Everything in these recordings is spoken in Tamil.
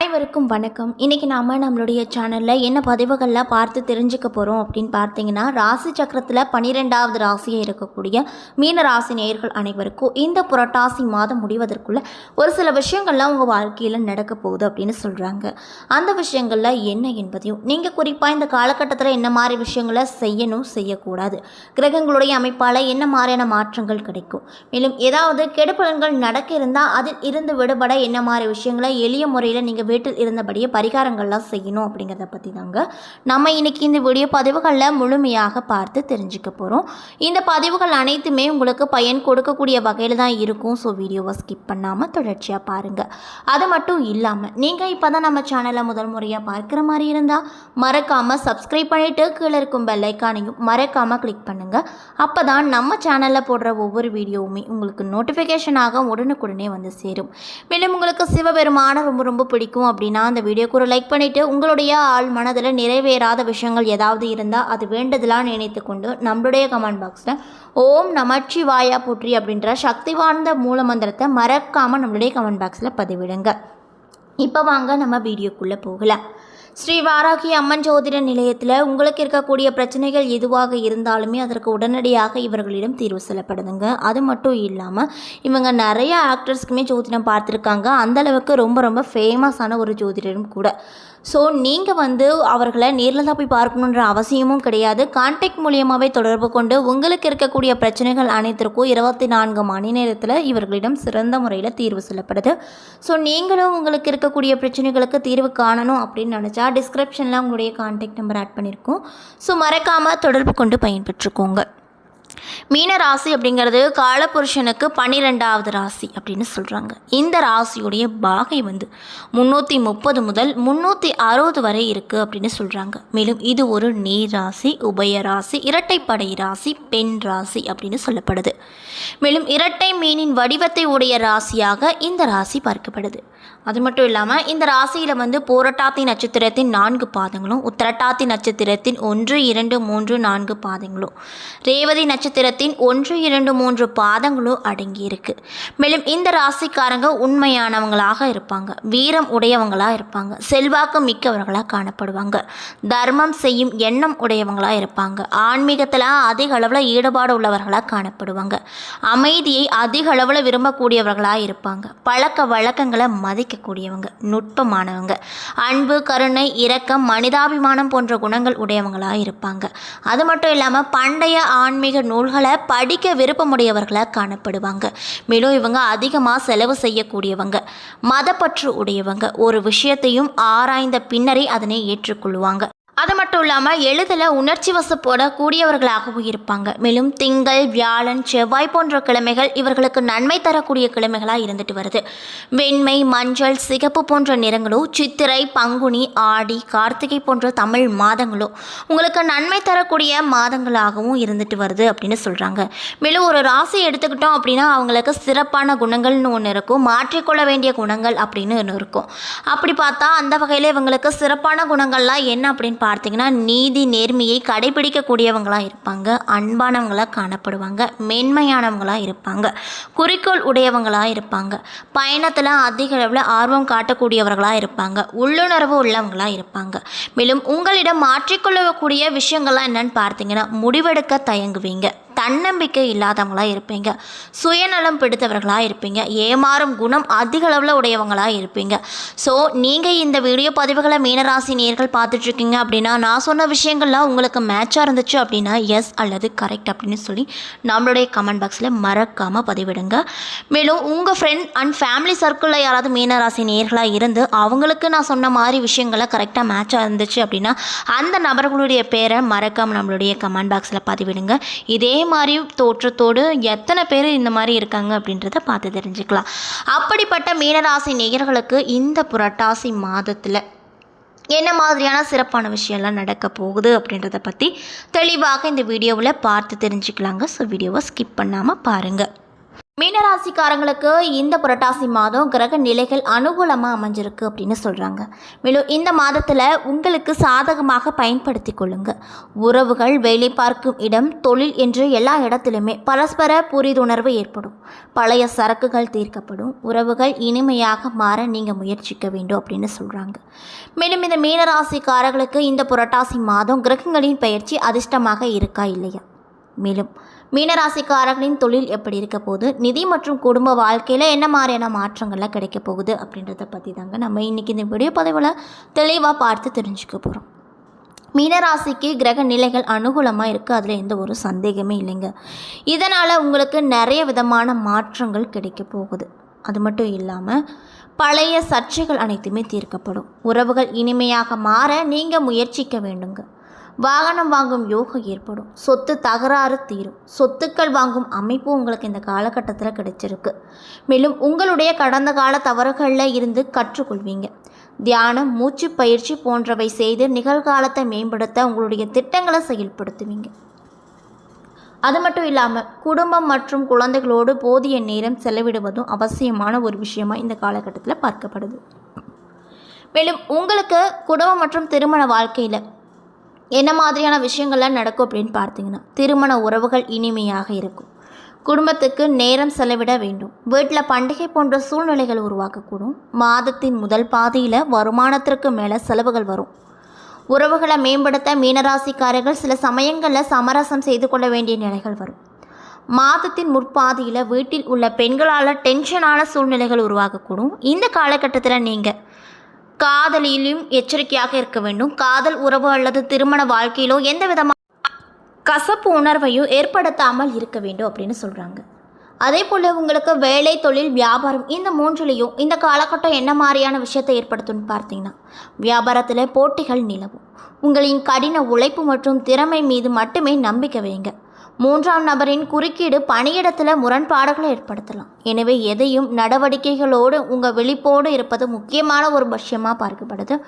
அனைவருக்கும் வணக்கம். இன்றைக்கி நாம் நம்மளுடைய சேனலில் என்ன பதிவுகளில் பார்த்து தெரிஞ்சுக்க போகிறோம் அப்படின்னு பார்த்தீங்கன்னா, ராசி சக்கரத்தில் 12வது ராசியாக இருக்கக்கூடிய மீன ராசி நேயர்கள் அனைவருக்கும் இந்த புரட்டாசி மாதம் முடிவதற்குள்ள ஒரு சில விஷயங்கள்லாம் உங்கள் வாழ்க்கையில் நடக்க போகுது அப்படின்னு சொல்கிறாங்க. அந்த விஷயங்களில் என்ன என்பதையும் நீங்கள் குறிப்பாக இந்த காலகட்டத்தில் என்ன மாதிரி விஷயங்களை செய்யணும் செய்யக்கூடாது, கிரகங்களுடைய அமைப்பால் என்ன மாதிரியான மாற்றங்கள் கிடைக்கும், மேலும் ஏதாவது கெடுபலன்கள் நடக்க இருந்தால் அதில் இருந்து விடுபட என்ன மாதிரி விஷயங்களை எளிய முறையில் நீங்கள் வீட்டில் இருந்தபடியே பரிகாரங்கள்லாம் செய்யணும் அப்படிங்கிறத பற்றி தாங்க நம்ம இன்றைக்கி இந்த வீடியோ பதிவுகளில் முழுமையாக பார்த்து தெரிஞ்சுக்க போகிறோம். இந்த பதிவுகள் அனைத்துமே உங்களுக்கு பயன் கொடுக்கக்கூடிய வகையில் தான் இருக்கும். ஸோ வீடியோவை ஸ்கிப் பண்ணாமல் தொடர்ச்சியாக பாருங்கள். அது மட்டும் இல்லாமல் நீங்கள் இப்போ தான் நம்ம சேனலை முதல் முறையாக பார்க்குற மாதிரி இருந்தால் மறக்காமல் சப்ஸ்கிரைப் பண்ணிவிட்டு கீழே இருக்கும் பெல் ஐக்கானையும் மறக்காமல் கிளிக் பண்ணுங்கள். அப்போ தான் நம்ம சேனலில் போடுற ஒவ்வொரு வீடியோவுமே உங்களுக்கு நோட்டிஃபிகேஷனாக உடனுக்குடனே வந்து சேரும். மேலும் உங்களுக்கு சிவபெருமான ரொம்ப ரொம்ப பிடிக்கும் அப்படின்னா அந்த வீடியோக்கு ஒரு லைக் பண்ணிவிட்டு உங்களுடைய ஆள் மனதில் நிறைவேறாத விஷயங்கள் ஏதாவது இருந்தால் அது வேண்டதெல்லாம் நினைத்து கொண்டு நம்மளுடைய கமெண்ட் பாக்ஸில் ஓம் நமச்சிவாயா போற்றி அப்படின்ற சக்தி வாய்ந்த மூல மந்திரத்தை மறக்காமல் நம்மளுடைய கமெண்ட் பாக்ஸில் பதிவிடுங்க. இப்போ வாங்க நம்ம வீடியோக்குள்ளே போகலாம். ஸ்ரீ வாராகி அம்மன் ஜோதிட நிலையத்தில் உங்களுக்கு இருக்கக்கூடிய பிரச்சனைகள் எதுவாக இருந்தாலுமே அதற்கு உடனடியாக இவர்களிடம் தீர்வு சொல்லப்படுதுங்க. அது மட்டும் இல்லாமல் இவங்க நிறைய ஆக்டர்ஸ்க்குமே ஜோதிடம் பார்த்துருக்காங்க. அந்தளவுக்கு ரொம்ப ரொம்ப ஃபேமஸான ஒரு ஜோதிடரும் கூட. ஸோ நீங்கள் அவர்களை நேரில் தான் போய் பார்க்கணுன்ற அவசியமும் கிடையாது. கான்டாக்ட் மூலியமாகவே தொடர்பு கொண்டு உங்களுக்கு இருக்கக்கூடிய பிரச்சனைகள் அனைத்திற்கும் 24 மணி நேரத்தில் இவர்களிடம் சிறந்த முறையில் தீர்வு சொல்லப்படுது. ஸோ நீங்களும் உங்களுக்கு இருக்கக்கூடிய பிரச்சனைகளுக்கு தீர்வு காணணும் அப்படின்னு நினச்சா டிஸ்கிரிப்ஷனில் உங்களுடைய கான்டாக்ட் நம்பர் ஆட் பண்ணியிருக்கோம். ஸோ மறக்காமல் தொடர்பு கொண்டு பயன்பெற்றுக்கோங்க. மீன ராசி அப்படிங்கிறது காலபுருஷனுக்கு 12வது ராசி அப்படின்னு சொல்கிறாங்க. இந்த ராசியுடைய பாகை 330 முதல் 360 வரை இருக்குது அப்படின்னு சொல்கிறாங்க. மேலும் இது ஒரு நீர் ராசி, உபய ராசி, இரட்டைப்படை ராசி, பெண் ராசி அப்படின்னு சொல்லப்படுது. மேலும் இரட்டை மீனின் வடிவத்தை உடைய ராசியாக இந்த ராசி பார்க்கப்படுது. அது மட்டும் இல்லாமல் இந்த ராசியில் போரட்டாத்தி நட்சத்திரத்தின் 4 பாதங்களும், உத்திரட்டாத்தி நட்சத்திரத்தின் 1, 2, 3, 4 பாதங்களும், ரேவதி நட்சத்திரத்தின் 1, 2, 3 பாதங்களும் அடங்கியிருக்கு. மேலும் இந்த ராசிக்காரங்க உண்மையானவங்களாக இருப்பாங்க, வீரம் உடையவங்களாக இருப்பாங்க, செல்வாக்கு மிக்கவர்களாக காணப்படுவாங்க, தர்மம் செய்யும் எண்ணம் உடையவங்களாக இருப்பாங்க, ஆன்மீகத்தில் அதிக அளவில் ஈடுபாடு உள்ளவர்களாக காணப்படுவாங்க, அமைதியை அதிக அளவில் விரும்பக்கூடியவர்களாக இருப்பாங்க, பழக்க வழக்கங்களை மதிக்கக்கூடியவங்க, நுட்பமானவங்க, அன்பு, கருணை, இரக்கம், மனிதாபிமானம் போன்ற குணங்கள் உடையவங்களாக இருப்பாங்க. அது மட்டும் இல்லாமல் பண்டைய ஆன்மீக நூல்களை படிக்க விருப்பமுடையவர்களாக காணப்படுவாங்க. மேலும் இவங்க அதிகமாக செலவு செய்யக்கூடியவங்க, மதப்பற்று உடையவங்க, ஒரு விஷயத்தையும் ஆராய்ந்த பின்னரே அதனை ஏற்றுக்கொள்வாங்க. அது மட்டும் இல்லாமல் எளிதில் உணர்ச்சி வசப்படக்கூடியவர்களாகவும் இருப்பாங்க. மேலும் திங்கள், வியாழன், செவ்வாய் போன்ற கிழமைகள் இவர்களுக்கு நன்மை தரக்கூடிய கிழமைகளாக இருந்துட்டு வருது. வெண்மை, மஞ்சள், சிகப்பு போன்ற நிறங்களும், சித்திரை, பங்குனி, ஆடி, கார்த்திகை போன்ற தமிழ் மாதங்களும் உங்களுக்கு நன்மை தரக்கூடிய மாதங்களாகவும் இருந்துட்டு வருது அப்படின்னு சொல்கிறாங்க. மேலும் ஒரு ராசி எடுத்துக்கிட்டோம் அப்படின்னா அவங்களுக்கு சிறப்பான குணங்கள்னு ஒன்று இருக்கும், மாற்றிக்கொள்ள வேண்டிய குணங்கள் அப்படின்னு ஒன்று இருக்கும். அப்படி பார்த்தா அந்த வகையில் இவங்களுக்கு சிறப்பான குணங்கள்லாம் என்ன அப்படின்னு பார்த்தீங்கன்னா, நீதி நேர்மையை கடைபிடிக்கக்கூடியவங்களாக இருப்பாங்க, அன்பானவங்களாக காணப்படுவாங்க, மென்மையானவங்களாக இருப்பாங்க, குறிக்கோள் உடையவங்களாக இருப்பாங்க, பயணத்தில் அதிக அளவில் ஆர்வம் காட்டக்கூடியவர்களாக இருப்பாங்க, உள்ளுணர்வு உள்ளவங்களாக இருப்பாங்க. மேலும் உங்களிடம் மாற்றிக்கொள்ளக்கூடிய விஷயங்கள்லாம் என்னன்னு பார்த்தீங்கன்னா, முடிவெடுக்க தயங்குவீங்க, தன்னம்பிக்கை இல்லாதவங்களாக இருப்பீங்க, சுயநலம் பிடித்தவர்களாக இருப்பீங்க, ஏமாறும் குணம் அதிக அளவில் உடையவங்களாக இருப்பீங்க. ஸோ நீங்கள் இந்த வீடியோ பதிவுகளை மீனராசி நேயர்கள் பார்த்துட்ருக்கீங்க அப்படின்னா நான் சொன்ன விஷயங்கள்லாம் உங்களுக்கு மேட்சாக இருந்துச்சு அப்படின்னா எஸ் அல்லது கரெக்ட் அப்படின்னு சொல்லி நம்மளுடைய கமெண்ட் பாக்ஸில் மறக்காமல் பதிவிடுங்க. மேலும் உங்கள் ஃப்ரெண்ட் அண்ட் ஃபேமிலி சர்க்கிளில் யாராவது மீனராசி நேயர்களாக இருந்து அவங்களுக்கு நான் சொன்ன மாதிரி விஷயங்களை கரெக்டாக மேட்சாக இருந்துச்சு அப்படின்னா அந்த நபர்களுடைய பேரை மறக்காமல் நம்மளுடைய கமெண்ட் பாக்ஸில் பதிவிடுங்க. இதே மாதிரி தோற்றத்தோடு எத்தனை பேர் இந்த மாதிரி இருக்காங்க அப்படின்றத பார்த்து தெரிஞ்சுக்கலாம். அப்படிப்பட்ட மீனராசி நேயர்களுக்கு இந்த புரட்டாசி மாதத்தில் என்ன மாதிரியான சிறப்பான விஷயம்லாம் நடக்க போகுது அப்படின்றத பற்றி தெளிவாக இந்த வீடியோவில் பார்த்து தெரிஞ்சுக்கலாங்க. ஸோ வீடியோவை ஸ்கிப் பண்ணாமல் பாருங்கள். மீனராசிக்காரங்களுக்கு இந்த புரட்டாசி மாதம் கிரக நிலைகள் அனுகூலமாக அமைஞ்சிருக்கு அப்படின்னு சொல்கிறாங்க. மேலும் இந்த மாதத்தில் உங்களுக்கு சாதகமாக பயன்படுத்தி கொள்ளுங்க. உறவுகள், வேலை பார்க்கும் இடம், தொழில் என்று எல்லா இடத்துலையுமே பரஸ்பர புரிதுணர்வு ஏற்படும். பழைய சரக்குகள் தீர்க்கப்படும். உறவுகள் இனிமையாக மாற நீங்கள் முயற்சிக்க வேண்டும் அப்படின்னு சொல்கிறாங்க. மேலும் இந்த மீனராசிக்காரர்களுக்கு இந்த புரட்டாசி மாதம் கிரகங்களின் பயிற்சி அதிர்ஷ்டமாக இருக்கா இல்லையா? மேலும் மீனராசிக்காரர்களின் தொழில் எப்படி இருக்க போகுது, நிதி மற்றும் குடும்ப வாழ்க்கையில் என்ன மாதிரியான மாற்றங்கள்லாம் கிடைக்க போகுது அப்படின்றத பற்றி தாங்க நம்ம இன்றைக்கி இந்த வீடியோ பதிவில் தெளிவாக பார்த்து தெரிஞ்சுக்க போகிறோம். மீனராசிக்கு கிரக நிலைகள் அனுகூலமாக இருக்குது, அதில் எந்த ஒரு சந்தேகமே இல்லைங்க. இதனால் உங்களுக்கு நிறைய விதமான மாற்றங்கள் கிடைக்க போகுது. அது மட்டும் இல்லாமல் பழைய சர்ச்சைகள் அனைத்துமே தீர்க்கப்படும். உறவுகள் இனிமையாக மாற நீங்கள் முயற்சிக்க வேண்டுங்க. வாகனம் வாங்கும் யோகம் ஏற்படும். சொத்து தகராறு தீரும். சொத்துக்கள் வாங்கும் அமைப்பு உங்களுக்கு இந்த காலகட்டத்தில் கிடைச்சிருக்கு. மேலும் உங்களுடைய கடந்த கால தவறுகளில் இருந்து கற்றுக்கொள்வீங்க. தியானம், மூச்சு பயிற்சி போன்றவை செய்து நிகழ்காலத்தை மேம்படுத்த உங்களுடைய திட்டங்களை செயல்படுத்துவீங்க. அது மட்டும் இல்லாமல் குடும்பம் மற்றும் குழந்தைகளோடு போதிய நேரம் செலவிடுவதும் அவசியமான ஒரு விஷயமாக இந்த காலகட்டத்தில் பார்க்கப்படுது. மேலும் உங்களுக்கு குடும்பம் மற்றும் திருமண வாழ்க்கையில் என்ன மாதிரியான விஷயங்கள்லாம் நடக்கும் அப்படின்னு பார்த்தீங்கன்னா, திருமண உறவுகள் இனிமையாக இருக்கும். குடும்பத்துக்கு நேரம் செலவிட வேண்டும். வீட்டில் பண்டிகை போன்ற சூழ்நிலைகள் உருவாக்கக்கூடும். மாதத்தின் முதல் பாதியில் வருமானத்திற்கு மேலே செலவுகள் வரும். உறவுகளை மேம்படுத்த மீனராசிக்காரர்கள் சில சமயங்களில் சமரசம் செய்து கொள்ள வேண்டிய நிலைகள் வரும். மாதத்தின் முற்பாதியில் வீட்டில் உள்ள பெண்களால் டென்ஷனான சூழ்நிலைகள் உருவாகக்கூடும். இந்த காலகட்டத்தில் நீங்கள் காதலிலும் எச்சரிக்கையாக இருக்க வேண்டும். காதல் உறவு அல்லது திருமண வாழ்க்கையிலோ எந்த விதமான கசப்பு உணர்வையும் ஏற்படுத்தாமல் இருக்க வேண்டும் அப்படின்னு சொல்கிறாங்க. அதே போல் உங்களுக்கு வேலை, தொழில், வியாபாரம் இந்த மூன்றுலேயும் இந்த காலகட்டம் என்ன மாதிரியான விஷயத்தை ஏற்படுத்தும்னு பார்த்தீங்கன்னா, வியாபாரத்தில் போட்டிகள் நிலவும். உங்களின் கடின உழைப்பு மற்றும் திறமை மீது மட்டுமே நம்பிக்கை வைங்க. மூன்றாம் நபரின் குறுக்கீடு பணியிடத்தில் முரண்பாடுகளை ஏற்படுத்தலாம். எனவே எதையும் நடவடிக்கைகளோடு உங்கள் விழிப்போடு இருப்பது முக்கியமான ஒரு விஷயமாக பார்க்கப்படுது.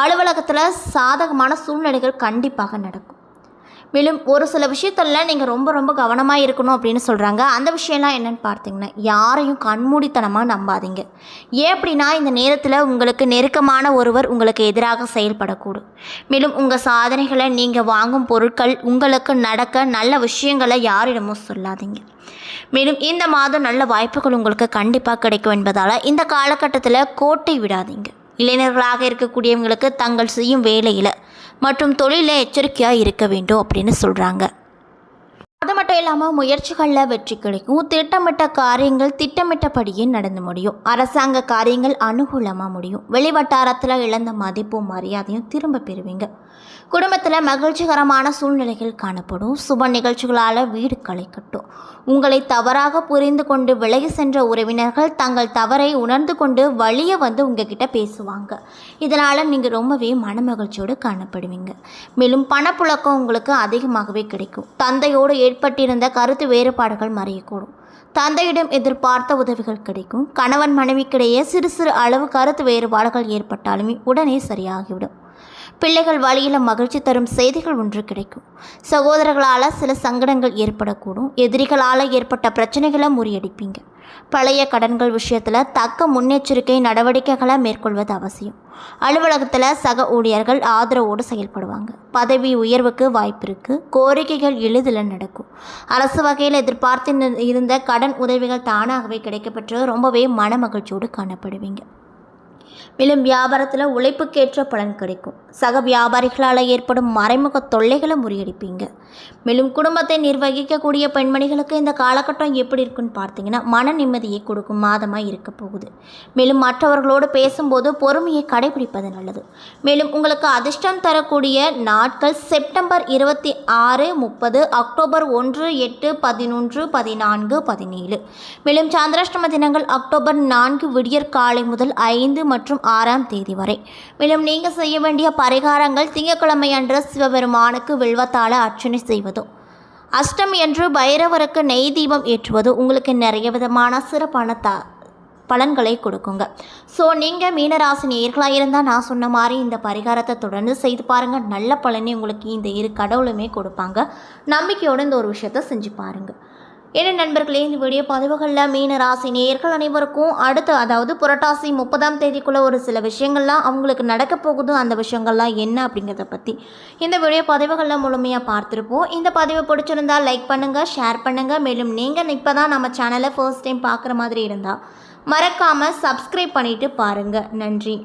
அலுவலகத்தில் சாதகமான சூழ்நிலைகள் கண்டிப்பாக நடக்கும். மேலும் ஒரு சில விஷயத்தில் நீங்கள் ரொம்ப கவனமாக இருக்கணும் அப்படின்னு சொல்கிறாங்க. அந்த விஷயம்லாம் என்னென்னு பார்த்தீங்கன்னா, யாரையும் கண்மூடித்தனமாக நம்பாதீங்க. ஏன் அப்படின்னா இந்த நேரத்தில் உங்களுக்கு நெருக்கமான ஒருவர் உங்களுக்கு எதிராக செயல்படக்கூடும். மேலும் உங்கள் சாதனைகளை, நீங்கள் வாங்கும் பொருட்கள், உங்களுக்கு நடக்க நல்ல விஷயங்களை யாரிடமும் சொல்லாதீங்க. மேலும் இந்த மாதம் நல்ல வாய்ப்புகள் உங்களுக்கு கண்டிப்பாக கிடைக்கும் என்பதால் இந்த காலகட்டத்தில் கோட்டை விடாதீங்க. இளைஞர்களாக இருக்கக்கூடியவங்களுக்கு தங்கள் செய்யும் வேலையில் மற்றும் தொழிலில் எச்சரிக்கையாக இருக்க வேண்டும் அப்படின்னு சொல்கிறாங்க. அது மட்டும் இல்லாமல் முயற்சிகளில் வெற்றி கிடைக்கும். திட்டமிட்ட காரியங்கள் திட்டமிட்டபடியே நடந்து முடியும். அரசாங்க காரியங்கள் அனுகூலமாக முடியும். வெளிவட்டாரத்தில் இழந்த மதிப்பும் மரியாதையும் திரும்ப பெறுவீங்க. குடும்பத்தில் மகிழ்ச்சிகரமான சூழ்நிலைகள் காணப்படும். சுப நிகழ்ச்சிகளால் வீடு களை கட்டும். உங்களை தவறாக புரிந்து கொண்டு விலகி சென்ற உறவினர்கள் தங்கள் தவறை உணர்ந்து கொண்டு வழியை வந்து உங்ககிட்ட பேசுவாங்க. இதனால் நீங்கள் ரொம்பவே மனமகிழ்ச்சியோடு காணப்படுவீங்க. மேலும் பணப்புழக்கம் உங்களுக்கு அதிகமாகவே கிடைக்கும். தந்தையோடு ஏற்பட்டிருந்த கருத்து வேறுபாடுகள் மறையக்கூடும். தந்தையிடம் எதிர்பார்த்த உதவிகள் கிடைக்கும். கணவன் மனைவிக்கிடையே சிறு அளவு கருத்து வேறுபாடுகள் ஏற்பட்டாலுமே உடனே சரியாகிவிடும். பிள்ளைகள் வழியில் மகிழ்ச்சி தரும் செய்திகள் ஒன்று கிடைக்கும். சகோதரர்களால் சில சங்கடங்கள் ஏற்படக்கூடும். எதிரிகளால் ஏற்பட்ட பிரச்சனைகளை முறியடிப்பீங்க. பழைய கடன்கள் விஷயத்தில் தக்க முன்னெச்சரிக்கை நடவடிக்கைகளை மேற்கொள்வது அவசியம். அலுவலகத்தில் சக ஊழியர்கள் ஆதரவோடு செயல்படுவாங்க. பதவி உயர்வுக்கு வாய்ப்பு இருக்குது. கோரிக்கைகள் எளிதில் நடக்கும். அரசு வகையில் எதிர்பார்த்து இருந்த கடன் உதவிகள் தானாகவே கிடைக்கப்பெற்று ரொம்பவே மன மகிழ்ச்சியோடு காணப்படுவீங்க. மேலும் வியாபாரத்தில் உழைப்புக்கேற்ற பலன் கிடைக்கும். சக வியாபாரிகளால் ஏற்படும் மறைமுக தொல்லைகளை முறியடிப்பீங்க. மேலும் குடும்பத்தை நிர்வகிக்கக்கூடிய பெண்மணிகளுக்கு இந்த காலகட்டம் எப்படி இருக்குன்னு பார்த்தீங்கன்னா, மன நிம்மதியை கொடுக்கும் மாதமாக இருக்க போகுது. மேலும் மற்றவர்களோடு பேசும்போது பொறுமையை கடைபிடிப்பது நல்லது. மேலும் உங்களுக்கு அதிர்ஷ்டம் தரக்கூடிய நாட்கள் செப்டம்பர் 26, 30, அக்டோபர் 1, 8, 11, 14, 17. மேலும் சந்திராஷ்டம தினங்கள் அக்டோபர் 4 விடியற் காலை முதல் 5 மற்றும் 6ஆம் தேதி வரை. மேலும் நீங்கள் செய்ய வேண்டிய பரிகாரங்கள்: திங்கட்கிழமை அன்று சிவபெருமானுக்கு வில்வத்தால் அர்ச்சனை செய்வதும், அஷ்டமி அன்று பைரவருக்கு நெய் தீபம் ஏற்றுவது உங்களுக்கு நிறைய விதமான சிறப்பான பலன்களை கொடுக்குங்க. ஸோ நீங்கள் மீனராசி நேயர்களாக இருந்தால் நான் சொன்ன மாதிரி இந்த பரிகாரத்தை தொடர்ந்து செய்து பாருங்கள். நல்ல பலனை உங்களுக்கு இந்த இரு கடவுளுமே கொடுப்பாங்க. நம்பிக்கையோடு இந்த ஒரு விஷயத்தை செஞ்சு பாருங்கள். என்ன நண்பர்களே, இந்த வீடியோ பதிவுகளில் மீன ராசி நேயர்கள் அனைவருக்கும் அடுத்து அதாவது புரட்டாசி 30ஆம் தேதிக்குள்ளே ஒரு சில விஷயங்கள்லாம் அவங்களுக்கு நடக்க போகுது. அந்த விஷயங்கள்லாம் என்ன அப்படிங்கிறத பற்றி இந்த வீடியோ பதிவுகளில் முழுமையாக பார்த்துருப்போம். இந்த பதிவு பிடிச்சிருந்தால் லைக் பண்ணுங்கள், ஷேர் பண்ணுங்கள். மேலும் நீங்கள் இப்போ தான் நம்ம சேனலை ஃபர்ஸ்ட் டைம் பார்க்குற மாதிரி இருந்தால் மறக்காமல் சப்ஸ்கிரைப் பண்ணிவிட்டு பாருங்கள். நன்றி.